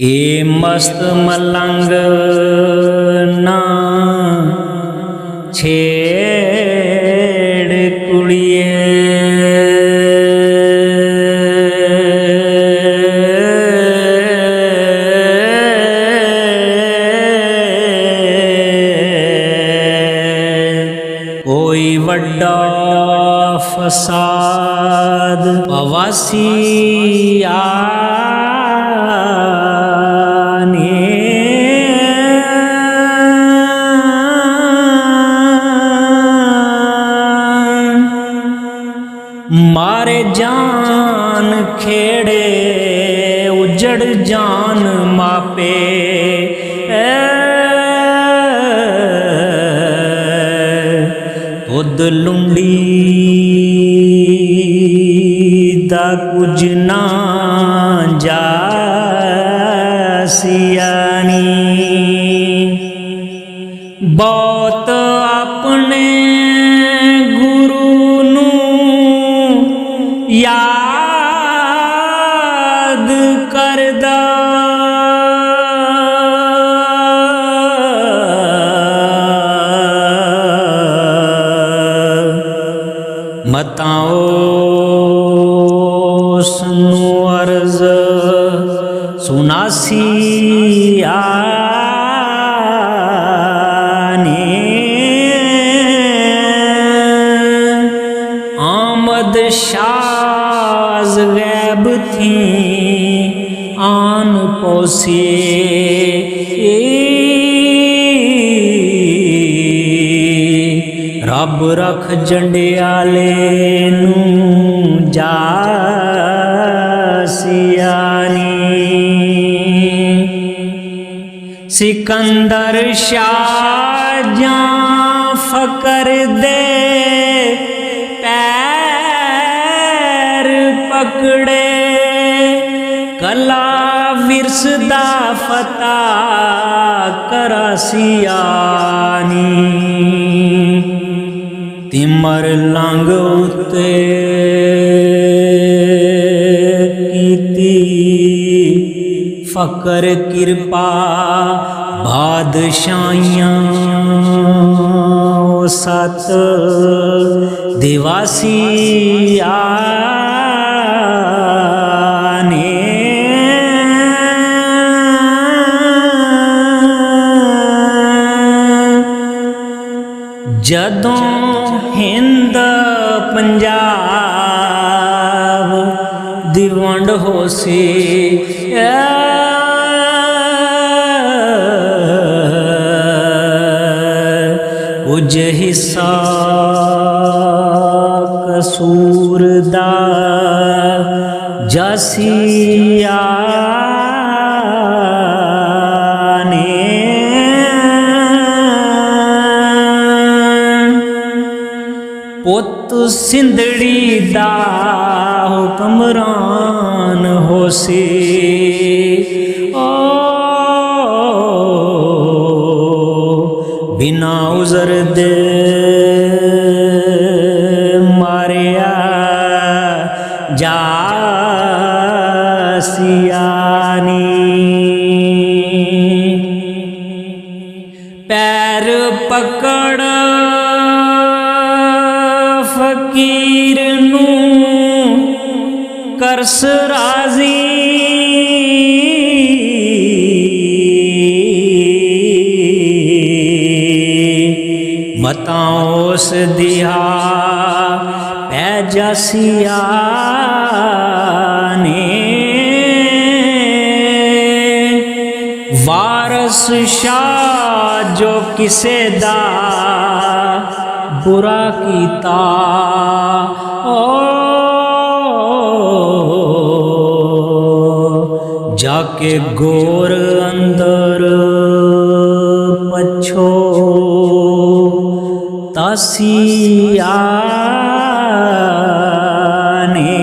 ए मस्त मलंग ना छेड़ कुड़िए, कोई वड्डा फसाद अवासी मारे जान खेड़े उजड़ जान मापे, तुद लुंडी दा कुछ ना जासियानी, बहुत अपने याद करदा, मताओ सुनो अर्ज सुनासी आमद शाज गैब थी आन पोसे, रब रख जंडियाले नू जासियानी, सिकंदर शाह जा फकर दे पैर पकड़े, कला विरस दा फता करासियानी, तिमर लंग उते कीती फकर किरपा बादशाहियां सत दिवासी आने, जदों हिंद पंजाब दी वंड होसी, कुछ हिस्सा कसूर दा जासिया पुत सिंधड़ी दा हुक्मरान होसी, ओ बिना उजर दे मारिया जासियानी, पैर पकड़ फकीर नू करस राजी, मतां उस दिहा पै जासिया ने, वारस शाह जो किसे दा बुरा कीता, ओ जाके गोर अंदर पछो तासिया ने,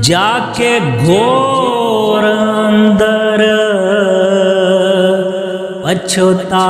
जाके गोर अंदर पछोतासियानी।